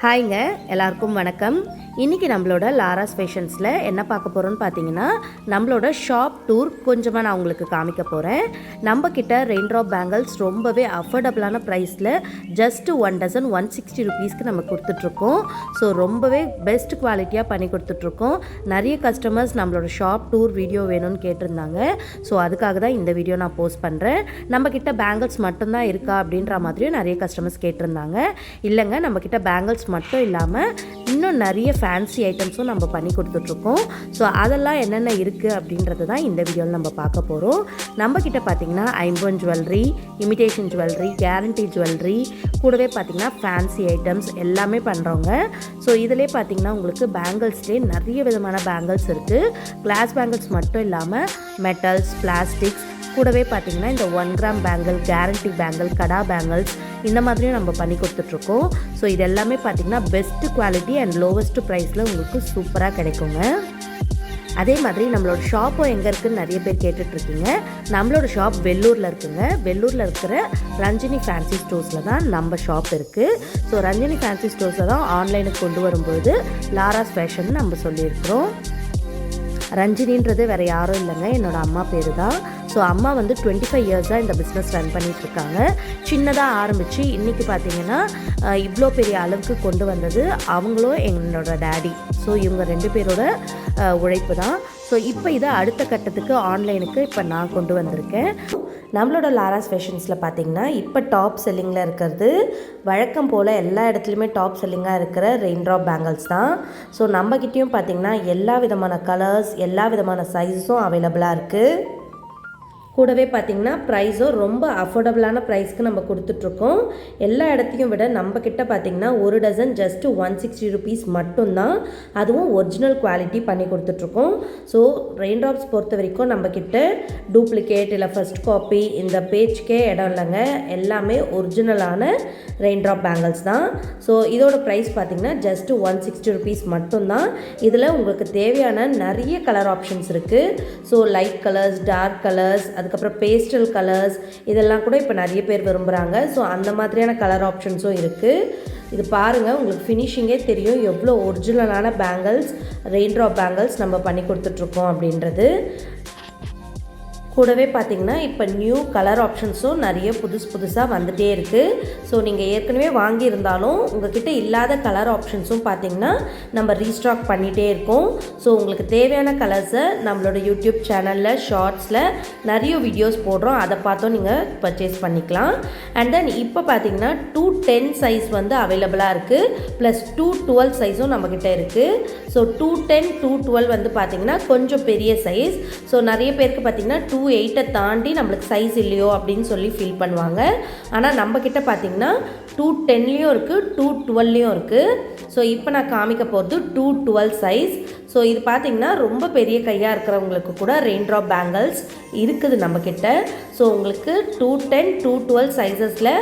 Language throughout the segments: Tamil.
ஹாய்ங்க, எல்லாருக்கும் வணக்கம். இன்றைக்கி நம்மளோட லாராஸ் ஃபேஷன்ஸில் என்ன பார்க்க போகிறோன்னு பார்த்தீங்கன்னா, நம்மளோட ஷாப் டூர் கொஞ்சமாக நான் உங்களுக்கு காமிக்க போகிறேன். நம்மக்கிட்ட ரெயின்ட்ராப் பேங்கிள்ஸ் ரொம்பவே அஃபோர்டபுளான ப்ரைஸில் ஜஸ்ட்டு 1 டசன் 160 ருபீஸ்க்கு நம்ம கொடுத்துட்ருக்கோம். ஸோ ரொம்பவே பெஸ்ட் குவாலிட்டியாக பண்ணி கொடுத்துட்ருக்கோம். நிறைய கஸ்டமர்ஸ் நம்மளோட ஷாப் டூர் வீடியோ வேணும்னு கேட்டிருந்தாங்க. ஸோ அதுக்காக தான் இந்த வீடியோ நான் போஸ்ட் பண்ணுறேன். நம்மக்கிட்ட பேங்கிள்ஸ் மட்டும்தான் இருக்கா அப்படின்ற மாதிரியும் நிறைய கஸ்டமர்ஸ் கேட்டிருந்தாங்க. இல்லைங்க, நம்மக்கிட்ட பேங்கிள்ஸ் மட்டும் இல்லாமல் இன்னும் நிறைய ஃபேன்சி ஐட்டம்ஸும் நம்ம பண்ணி கொடுத்துட்ருக்கோம். ஸோ அதெல்லாம் என்னென்ன இருக்குது அப்படின்றது தான் இந்த வீடியோவில் நம்ம பார்க்க போகிறோம். நம்மக்கிட்ட பார்த்திங்கன்னா ஐம்பொன் jewellery, imitation jewellery, guarantee jewellery, கூடவே பார்த்திங்கன்னா ஃபேன்சி ஐட்டம்ஸ் எல்லாமே பண்ணுறோங்க. ஸோ இதிலே பார்த்திங்கன்னா உங்களுக்கு பேங்கிள்ஸ்லேயே நிறைய விதமான பேங்கிள்ஸ் இருக்குது. கிளாஸ் பேங்கிள்ஸ் மட்டும் இல்லாமல் மெட்டல்ஸ், பிளாஸ்டிக்ஸ், கூடவே பார்த்திங்கன்னா இந்த 1 கிராம் பேங்கிள், கேரண்டி பேங்கிள், கடா பேங்கிள்ஸ் இந்த மாதிரியும் நம்ம பண்ணி கொடுத்துட்ருக்கோம். ஸோ இது எல்லாமே பார்த்திங்கன்னா பெஸ்ட்டு குவாலிட்டி அண்ட் லோவஸ்ட்டு ப்ரைஸில் உங்களுக்கு சூப்பராக கிடைக்குங்க. அதே மாதிரி நம்மளோட ஷாப்பும் எங்கே இருக்குதுன்னு நிறைய பேர் கேட்டுட்ருக்கீங்க. நம்மளோட ஷாப் வெள்ளூரில் இருக்குங்க. வெள்ளூரில் இருக்கிற ரஞ்சினி ஃபேன்சி ஸ்டோர்ஸில் தான் நம்ம ஷாப் இருக்குது. ஸோ ரஞ்சினி ஃபேன்சி ஸ்டோர்ஸில் தான் ஆன்லைனுக்கு கொண்டு வரும்போது லாராஸ் ஃபேஷன் நம்ம சொல்லியிருக்கிறோம். ரஞ்சினின்றது வேறு யாரும் இல்லைங்க, என்னோடய அம்மா பேர் தான். ஸோ அம்மா வந்து 25 இயர்ஸாக இந்த பிஸ்னஸ் ரன் பண்ணிகிட்ருக்காங்க. சின்னதாக ஆரம்பித்து இன்றைக்கி பார்த்திங்கன்னா இவ்வளோ பெரிய அளவுக்கு கொண்டு வந்தது அவங்களும் என்னோட டேடி. ஸோ இவங்க 2 பேரோட உழைப்பு தான். ஸோ இப்போ இதை அடுத்த கட்டத்துக்கு ஆன்லைனுக்கு இப்போ நான் கொண்டு வந்திருக்கேன். நம்மளோட லாராஸ் ஃபேஷன்ஸில் பார்த்திங்கன்னா இப்போ டாப் செல்லிங்கில் இருக்கிறது வழக்கம் போல் எல்லா இடத்துலையுமே டாப் செல்லிங்காக இருக்கிற ரெயின்ட்ராப் பேங்கிள்ஸ் தான். ஸோ நம்மக்கிட்டேயும் பார்த்திங்கன்னா எல்லா விதமான கலர்ஸ், எல்லா விதமான சைஸும் அவைலபிளாக இருக்குது. கூடவே பார்த்திங்கன்னா ப்ரைஸும் ரொம்ப அஃபோர்டபுளான ப்ரைஸ்க்கு நம்ம கொடுத்துட்ருக்கோம். எல்லா இடத்தையும் விட நம்மக்கிட்ட பார்த்திங்கன்னா 1 டசன் ஜஸ்ட்டு 160 ருபீஸ் மட்டும்தான். அதுவும் ஒரிஜினல் குவாலிட்டி பண்ணி கொடுத்துட்ருக்கோம். ஸோ ரெயின்ட்ராப்ஸ் பொறுத்த வரைக்கும் நம்மக்கிட்ட டூப்ளிகேட் இல்லை ஃபர்ஸ்ட் காப்பி இந்த பேஜ்க்கே இடம் இல்லைங்க. எல்லாமே ஒரிஜினலான ரெயின்ட்ராப் பேங்கிள்ஸ் தான். ஸோ இதோட ப்ரைஸ் பார்த்திங்கன்னா ஜஸ்ட்டு 160 ருபீஸ் மட்டும்தான். இதில் உங்களுக்கு தேவையான நிறைய கலர் ஆப்ஷன்ஸ் இருக்குது. So light colours, dark colours, அதுக்கப்புறம் பேஸ்டல் கலர்ஸ் இதெல்லாம் கூட இப்போ நிறைய பேர் விரும்புகிறாங்க. ஸோ அந்த மாதிரியான கலர் ஆப்ஷன்ஸும் இருக்குது. இது பாருங்கள், உங்களுக்கு ஃபினிஷிங்கே தெரியும் எவ்வளோ ஒரிஜினலான பேங்கிள்ஸ், ரெயின்ட்ராப் பேங்கிள்ஸ் நம்ம பண்ணி கொடுத்துட்ருக்கோம் அப்படின்றது. கூடவே பார்த்திங்கன்னா இப்போ நியூ கலர் ஆப்ஷன்ஸும் நிறைய புதுசாக வந்துகிட்டே இருக்குது. ஸோ நீங்கள் ஏற்கனவே வாங்கியிருந்தாலும் உங்கள்கிட்ட இல்லாத கலர் ஆப்ஷன்ஸும் பார்த்திங்கன்னா நம்ம ரீஸ்டாக் பண்ணிகிட்டே இருக்கோம். ஸோ உங்களுக்கு தேவையான கலர்ஸை நம்மளோட யூடியூப் சேனலில் ஷார்ட்ஸில் நிறைய வீடியோஸ் போடுறோம், அதை பார்த்தும் நீங்கள் பர்ச்சேஸ் பண்ணிக்கலாம். அண்ட் தென் இப்போ பார்த்திங்கன்னா 210 சைஸ் வந்து அவைலபிளாக இருக்குது. ப்ளஸ் 212 சைஸும் நம்மக்கிட்ட இருக்குது. ஸோ 210, 212 வந்து பார்த்திங்கன்னா கொஞ்சம் பெரிய சைஸ். ஸோ நிறைய பேருக்கு பார்த்திங்கன்னா 2.8 தாண்டி நம்மளுக்கு சைஸ் இல்லையோ அப்படின்னு சொல்லி ஃபீல் பண்ணுவாங்க. ஆனால் நம்மக்கிட்ட பார்த்திங்கன்னா 210லேயும் இருக்குது, 212லேயும் இருக்குது. ஸோ இப்போ நான் காமிக்க போகிறது 212 சைஸ். ஸோ இது பார்த்திங்கன்னா ரொம்ப பெரிய கையாக இருக்கிறவங்களுக்கு கூட ரெயின்ட்ராப் பேங்கிள்ஸ் இருக்குது நம்மக்கிட்ட. ஸோ உங்களுக்கு 210, 212 சைஸஸில்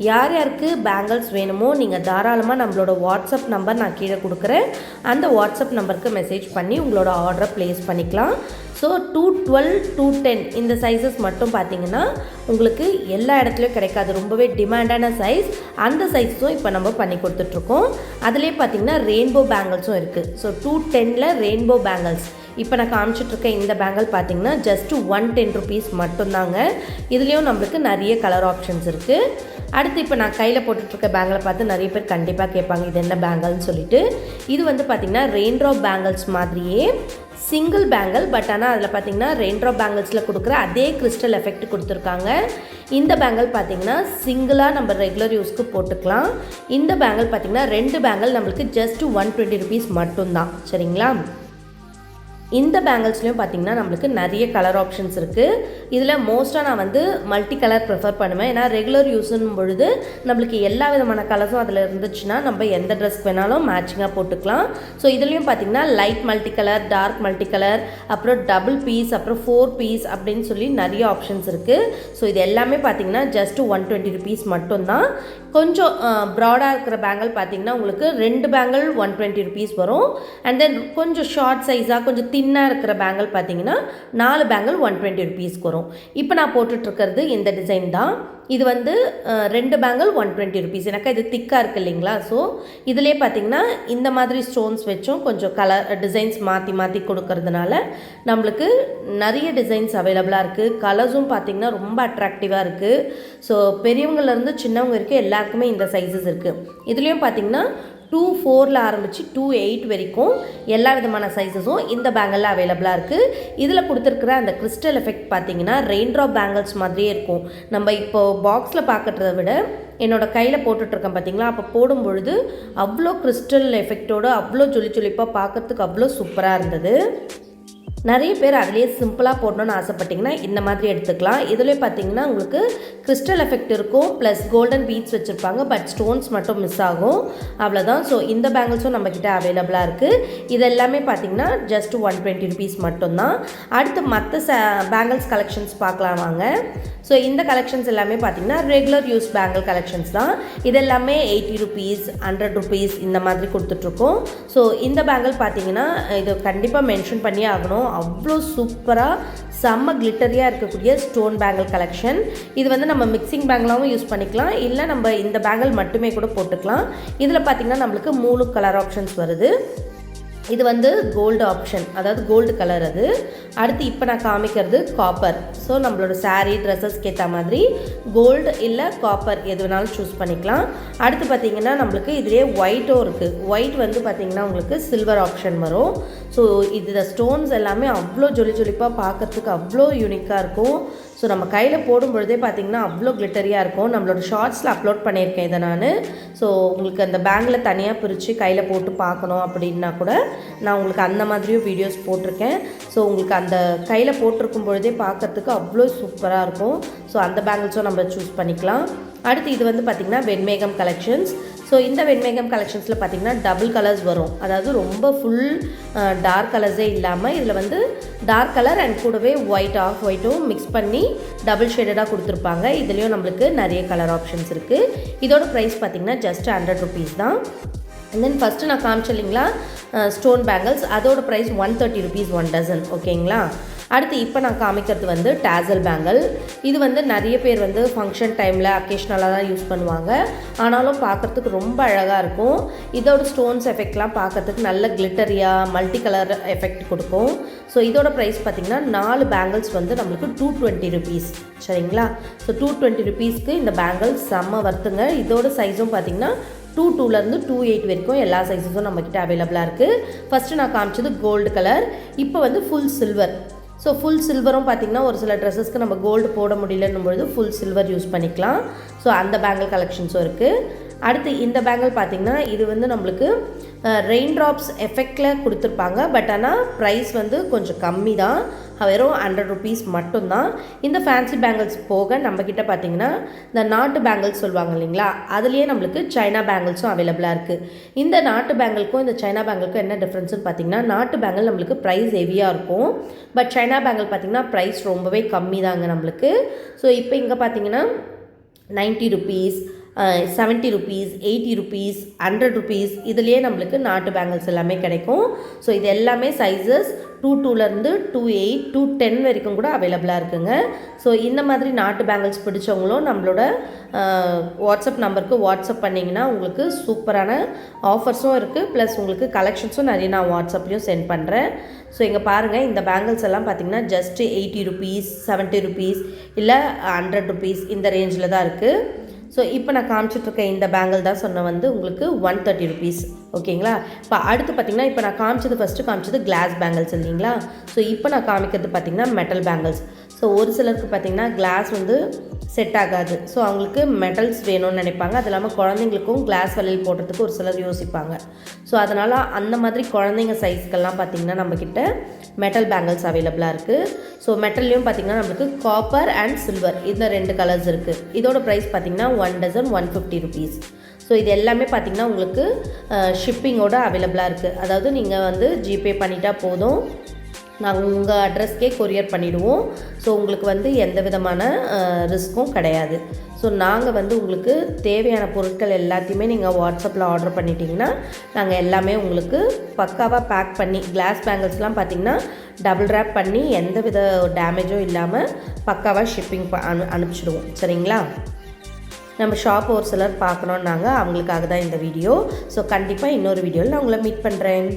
யார் யாருக்கு பேங்கிள்ஸ் வேணுமோ நீங்கள் தாராளமாக நம்மளோட வாட்ஸ்அப் நம்பர் நான் கீழே கொடுக்குறேன். அந்த வாட்ஸ்அப் நம்பருக்கு மெசேஜ் பண்ணி உங்களோட ஆர்டரை ப்ளேஸ் பண்ணிக்கலாம். ஸோ 212, 210 இந்த சைஸஸ் மட்டும் பார்த்திங்கன்னா உங்களுக்கு எல்லா இடத்துலையும் கிடைக்காது. ரொம்பவே டிமாண்டான சைஸ். அந்த சைஸும் இப்போ நம்ம பண்ணி கொடுத்துட்ருக்கோம். அதிலே பார்த்திங்கன்னா ரெயின்போ பேங்கிள்ஸும் இருக்குது. ஸோ 210ல் ரெயின்போ பேங்கிள்ஸ் இப்போ நான் காமிச்சிட்ருக்க இந்த பேங்கிள் பார்த்திங்கன்னா ஜஸ்ட்டு 110 ருபீஸ் மட்டும்தாங்க. இதுலேயும் நம்மளுக்கு நிறைய கலர் ஆப்ஷன்ஸ் இருக்குது. அடுத்து இப்போ நான் கையில் போட்டுட்ருக்க பேங்கிளை பார்த்து நிறைய பேர் கண்டிப்பாக கேட்பாங்க இது என்ன பேங்கிள்னு சொல்லிட்டு. இது வந்து பார்த்திங்கன்னா ரெயின்ட்ராப் பேங்கிள்ஸ் மாதிரியே சிங்கிள் பேங்கிள். பட் ஆனால் அதில் பார்த்திங்கன்னா ரெயின்ட்ராப் பேங்கிள்ஸில் கொடுக்குற அதே கிறிஸ்டல் எஃபெக்ட் கொடுத்துருக்காங்க. இந்த பேங்கிள் பார்த்திங்கன்னா சிங்கிளாக நம்ம ரெகுலர் யூஸ்க்கு போட்டுக்கலாம். இந்த பேங்கிள் பார்த்திங்கன்னா 2 பேங்கிள் நம்மளுக்கு ஜஸ்ட்டு 120 ருபீஸ் மட்டும்தான். சரிங்களா? இந்த பேங்கிள்ஸ்லையும் பார்த்திங்கன்னா நம்மளுக்கு நிறைய கலர் ஆப்ஷன்ஸ் இருக்குது. இதில் மோஸ்ட்டாக நான் வந்து மல்டி கலர் ப்ரிஃபர் பண்ணுவேன். ஏன்னா ரெகுலர் யூஸுன்னு பொழுது நம்மளுக்கு எல்லா விதமான கலர்ஸும் அதில் இருந்துச்சுன்னா நம்ம எந்த ட்ரெஸ்க்கு வேணாலும் மேட்சிங்காக போட்டுக்கலாம். ஸோ இதுலேயும் பார்த்திங்கன்னா light multi colour, dark multi colour, அப்புறம் டபுள் பீஸ், அப்புறம் 4 பீஸ் அப்படின்னு சொல்லி நிறைய ஆப்ஷன்ஸ் இருக்குது. ஸோ இது எல்லாமே பார்த்திங்கன்னா ஜஸ்ட்டு 120 ருபீஸ் மட்டும்தான். கொஞ்சம் ப்ராடாக இருக்கிற பேங்கிள் பார்த்திங்கன்னா உங்களுக்கு 2 பேங்கிள் 120 ருபீஸ் வரும். அண்ட் தென் கொஞ்சம் ஷார்ட் சைஸாக கொஞ்சம் தின்னாக இருக்கிற பேங்கிள் பார்த்திங்கன்னா 4 பேங்கிள் 120 ருபீஸ்க்கு வரும். இப்போ நான் போட்டுட்ருக்கிறது இந்த டிசைன் தான். இது வந்து 2 பேங்கிள் 120 ருபீஸ். எனக்கு இது திக்காக இருக்குது இல்லைங்களா, ஸோ இதிலே பார்த்திங்கன்னா இந்த மாதிரி ஸ்டோன்ஸ் வச்சும் கொஞ்சம் கலர் டிசைன்ஸ் மாற்றி மாற்றி கொடுக்கறதுனால நம்மளுக்கு நிறைய டிசைன்ஸ் அவைலபிளாக இருக்குது. கலர்ஸும் பார்த்திங்கன்னா ரொம்ப அட்ராக்டிவாக இருக்குது. ஸோ பெரியவங்கலேருந்து சின்னவங்க இருக்குது, எல்லாருக்குமே இந்த சைஸஸ் இருக்குது. இதுலேயும் பார்த்திங்கன்னா 2.4 ஆரம்பித்து 2.8 வரைக்கும் எல்லா விதமான சைஸஸும் இந்த பேங்கிளில் அவைலபிளாக இருக்குது. இதில் கொடுத்துருக்குற அந்த கிறிஸ்டல் எஃபெக்ட் பார்த்திங்கன்னா ரெயின்ட்ராப் பேங்கிள்ஸ் மாதிரியே இருக்கும். நம்ம இப்போது பாக்ஸில் பார்க்குறத விட என்னோடய கையில் போட்டுட்ருக்கேன் பார்த்திங்களா, அப்போ போடும்பொழுது அவ்வளோ கிறிஸ்டல் எஃபெக்டோடு அவ்வளோ ஜொலி ஜொலிப்பாக பார்க்குறதுக்கு அவ்வளோ சூப்பராக இருந்தது. நிறைய பேர் அதிலேயே சிம்பிளாக போடணும்னு ஆசைப்பட்டிங்கன்னா இந்த மாதிரி எடுத்துக்கலாம். இதில் பார்த்தீங்கன்னா உங்களுக்கு கிறிஸ்டல் எஃபெக்ட் இருக்கும், ப்ளஸ் கோல்டன் பீட்ஸ் வச்சுருப்பாங்க, பட் ஸ்டோன்ஸ் மட்டும் மிஸ் ஆகும், அவ்வளோதான். ஸோ இந்த பேங்கிள்ஸும் நம்மக்கிட்ட அவைலபிளாக இருக்குது. இது எல்லாமே பார்த்திங்கன்னா ஜஸ்ட் 120 ருபீஸ் மட்டும்தான். அடுத்து மற்ற பேங்கிள்ஸ் கலெக்ஷன்ஸ் பார்க்கலாம் வாங்க. ஸோ இந்த கலெக்ஷன்ஸ் எல்லாமே பார்த்திங்கன்னா ரெகுலர் யூஸ் பேங்கிள் கலெக்ஷன்ஸ் தான். இது எல்லாமே 80 ருபீஸ் 100 ருபீஸ் இந்த மாதிரி கொடுத்துட்ருக்கோம். ஸோ இந்த பேங்கிள் பார்த்திங்கன்னா இது கண்டிப்பாக மென்ஷன் பண்ணி ஆகணும், அவ்வளோ சூப்பராக செம்ம கிளிட்டரியாக இருக்கக்கூடிய ஸ்டோன் பேங்கிள் கலெக்ஷன். இது வந்து நம்ம மிக்சிங் பேங்கிளாகவும் யூஸ் பண்ணிக்கலாம், இல்லை நம்ம இந்த பேங்கிள் மட்டுமே கூட போட்டுக்கலாம். இதில் பார்த்திங்கன்னா நம்மளுக்கு 3 கலர் ஆப்ஷன்ஸ் வருது. இது வந்து கோல்டு ஆப்ஷன், அதாவது கோல்டு கலர். அது அடுத்து இப்போ நான் காமிக்கிறது காப்பர். ஸோ நம்மளோட சாரீ ட்ரெஸ்ஸஸ்க்கு ஏற்ற மாதிரி கோல்டு இல்லை காப்பர் எது வேணாலும் சூஸ் பண்ணிக்கலாம். அடுத்து பார்த்திங்கன்னா நம்மளுக்கு இதிலே ஒயிட்டும் இருக்குது. ஒயிட் வந்து பார்த்திங்கன்னா உங்களுக்கு சில்வர் ஆப்ஷன் வரும். ஸோ இது ஸ்டோன்ஸ் எல்லாமே அவ்வளோ ஜொலி ஜொலிப்பாக பார்க்குறதுக்கு அவ்வளோ யூனிக்காக இருக்கும். ஸோ நம்ம கையில் போடும் பொழுதே பார்த்திங்கன்னா அவ்வளோ கிளிட்டரியாக இருக்கும். நம்மளோட ஷார்ட்ஸில் அப்லோட் பண்ணியிருக்கேன் இதை நான். ஸோ உங்களுக்கு அந்த பேங்கில் தனியாக பிரித்து கையில் போட்டு பார்க்கணும் அப்படின்னா கூட நான் உங்களுக்கு அந்த மாதிரியும் வீடியோஸ் போட்டிருக்கேன். ஸோ உங்களுக்கு அந்த கையில் போட்டிருக்கும் பொழுதே பார்க்குறதுக்கு அவ்வளோ சூப்பராக இருக்கும். ஸோ அந்த பேங்கிள்ஸும் நம்ம சூஸ் பண்ணிக்கலாம். அடுத்து இது வந்து பார்த்திங்கன்னா வெண்மேகம் கலெக்ஷன்ஸ். ஸோ இந்த வெண்மேகம் கலெக்ஷன்ஸில் பார்த்திங்கன்னா டபுள் கலர்ஸ் வரும், அதாவது ரொம்ப ஃபுல் டார்க் கலர்ஸே இல்லாமல் இதில் வந்து டார்க் கலர் அண்ட் கூடவே ஒயிட் ஆஃப் ஒயிட்டும் மிக்ஸ் பண்ணி டபுள் ஷேடடாக கொடுத்துருப்பாங்க. இதுலேயும் நம்மளுக்கு நிறைய கலர் ஆப்ஷன்ஸ் இருக்குது. இதோட ப்ரைஸ் பார்த்திங்கன்னா ஜஸ்ட் 100 ருபீஸ் தான். அண்ட் தென் ஃபஸ்ட்டு நான் காமிச்சேன் இல்லைங்களா ஸ்டோன் பேங்கிள்ஸ், அதோட ப்ரைஸ் 130 ருபீஸ் 1 டசன், ஓகேங்களா. அடுத்து இப்போ நான் காமிக்கிறது வந்து டேசல் பேங்கிள். இது வந்து நிறைய பேர் வந்து ஃபங்க்ஷன் டைமில் அக்கேஷ்னலாக தான் யூஸ் பண்ணுவாங்க, ஆனாலும் பார்க்குறதுக்கு ரொம்ப அழகாக இருக்கும். இதோட ஸ்டோன்ஸ் எஃபெக்ட்லாம் பார்க்குறதுக்கு நல்ல கிளிட்டரியாக மல்டி கலர் எஃபெக்ட் கொடுக்கும். ஸோ இதோட ப்ரைஸ் பார்த்திங்கன்னா 4 பேங்கிள்ஸ் வந்து நம்மளுக்கு 220 ருபீஸ், சரிங்களா. ஸோ 220 ருபீஸ்க்கு இந்த பேங்கிள்ஸ் செம்ம வர்த்துங்க. இதோட சைஸும் பார்த்திங்கன்னா 2.2லேருந்து 2.8 வரைக்கும் எல்லா சைஸஸும் நம்மக்கிட்ட அவைலபிளாக இருக்குது. ஃபஸ்ட்டு நான் காமிச்சது கோல்டு கலர், இப்போ வந்து ஃபுல் சில்வர். ஸோ ஃபுல் சில்வரும் பார்த்திங்கன்னா ஒரு சில ட்ரெஸ்ஸஸ்க்கு நம்ம கோல்டு போட முடியலன்னும் பொழுது ஃபுல் சில்வர் யூஸ் பண்ணிக்கலாம். ஸோ அந்த பேங்கிள் கலெக்ஷன்ஸும் இருக்குது. அடுத்து இந்த பேங்கிள் பார்த்திங்கன்னா இது வந்து நம்மளுக்கு ரெயின்ட்ராப்ஸ் எஃபெக்டில் கொடுத்துருப்பாங்க, பட் ஆனால் ப்ரைஸ் வந்து கொஞ்சம் கம்மி தான், வெறும் 100 ருபீஸ் மட்டும்தான். இந்த ஃபேன்சி பேங்கிள்ஸ் போக நம்மக்கிட்ட பார்த்திங்கன்னா இந்த நாட்டு பேங்கிள்ஸ் சொல்லுவாங்க இல்லைங்களா, அதுலேயே நம்மளுக்கு சைனா பேங்கிள்ஸும் அவைலபிளாக இருக்குது. இந்த நாட்டு பேங்கிள்க்கும் இந்த சைனா பேங்கிள்க்கும் என்ன டிஃப்ரென்ஸ்னு பார்த்திங்கன்னா நாட்டு பேங்கிள் நம்மளுக்கு ப்ரைஸ் ஹெவியாக இருக்கும், பட் சைனா பேங்கிள் பார்த்திங்கன்னா ப்ரைஸ் ரொம்பவே கம்மி தாங்க நம்மளுக்கு. ஸோ இப்போ இங்கே பார்த்திங்கன்னா 90 ருபீஸ் 70 ருபீஸ் 80 ருபீஸ் 100 ருபீஸ் இதுலேயே நம்மளுக்கு நாட்டு பேங்கிள்ஸ் எல்லாமே கிடைக்கும். ஸோ இது எல்லாமே சைஸஸ் 2.2லேருந்து 2.8 2.10 வரைக்கும் கூட அவைலபிளாக இருக்குங்க. ஸோ இந்த மாதிரி நாட்டு பேங்கிள்ஸ் பிடிச்சவங்களும் நம்மளோட வாட்ஸ்அப் நம்பருக்கு வாட்ஸ்அப் பண்ணிங்கன்னா உங்களுக்கு சூப்பரான ஆஃபர்ஸும் இருக்குது, ப்ளஸ் உங்களுக்கு கலெக்ஷன்ஸும் நிறைய நான் வாட்ஸ்அப்லேயும் சென்ட் பண்ணுறேன். ஸோ இங்கே பாருங்கள், இந்த பேங்கிள்ஸ் எல்லாம் பார்த்திங்கன்னா ஜஸ்ட் 80 ருபீஸ் 70 ருபீஸ் இல்லை 100 ருபீஸ் இந்த ரேஞ்சில் தான் இருக்குது. ஸோ இப்போ நான் காமிச்சிட்ருக்கேன் இந்த பேங்கிள் தான் சொன்ன வந்து உங்களுக்கு 130 ருபீஸ், ஓகேங்களா. இப்போ அடுத்து பார்த்திங்கன்னா இப்போ நான் ஃபஸ்ட்டு காமிச்சது கிளாஸ் பேங்கிள்ஸ் இல்லைங்களா. ஸோ இப்போ நான் காமிக்கிறது பார்த்திங்கன்னா மெட்டல் பேங்கிள்ஸ். ஸோ ஒரு சிலருக்கு பார்த்திங்கன்னா கிளாஸ் வந்து செட் ஆகாது, ஸோ அவங்களுக்கு மெட்டல்ஸ் வேணும்னு நினைப்பாங்க. அது இல்லாமல் குழந்தைங்களுக்கும் கிளாஸ் வளையல் போடுறதுக்கு ஒரு சிலர் யோசிப்பாங்க. ஸோ அதனால் அந்த மாதிரி குழந்தைங்க சைஸ்க்கெல்லாம் பார்த்திங்கன்னா நம்மக்கிட்ட மெட்டல் பேங்கிள்ஸ் அவைலபிளாக இருக்குது. ஸோ மெட்டல்லையும் பார்த்திங்கன்னா நம்மளுக்கு காப்பர் அண்ட் சில்வர் இந்த 2 கலர்ஸ் இருக்குது. இதோட ப்ரைஸ் பார்த்திங்கன்னா 1 டசன் 150 ருபீஸ். ஸோ இது எல்லாமே பார்த்திங்கன்னா உங்களுக்கு ஷிப்பிங்கோட அவைலபிளாக இருக்குது. அதாவது நீங்கள் வந்து ஜிபே பண்ணிட்டா போதும், நாங்கள் உங்கள் அட்ரஸ்க்கே கொரியர் பண்ணிவிடுவோம். ஸோ உங்களுக்கு வந்து எந்த விதமான ரிஸ்க்கும் கிடையாது. ஸோ நாங்கள் வந்து உங்களுக்கு தேவையான பொருட்கள் எல்லாத்தையுமே நீங்கள் வாட்ஸ்அப்பில் ஆர்டர் பண்ணிட்டீங்கன்னா நாங்கள் எல்லாமே உங்களுக்கு பக்காவாக பேக் பண்ணி, கிளாஸ் பேங்கிள்ஸ்லாம் பார்த்திங்கன்னா டபுள் ரேப் பண்ணி எந்த வித டேமேஜும் இல்லாமல் பக்காவாக ஷிப்பிங் அனுப்பிச்சிடுவோம், சரிங்களா. நம்ம ஷாப் ஒரு சிலர் பார்க்கணுன்னாங்க, அவங்களுக்காக தான் இந்த வீடியோ. ஸோ கண்டிப்பாக இன்னொரு வீடியோவில் நான் உங்களை மீட் பண்ணுறேன்.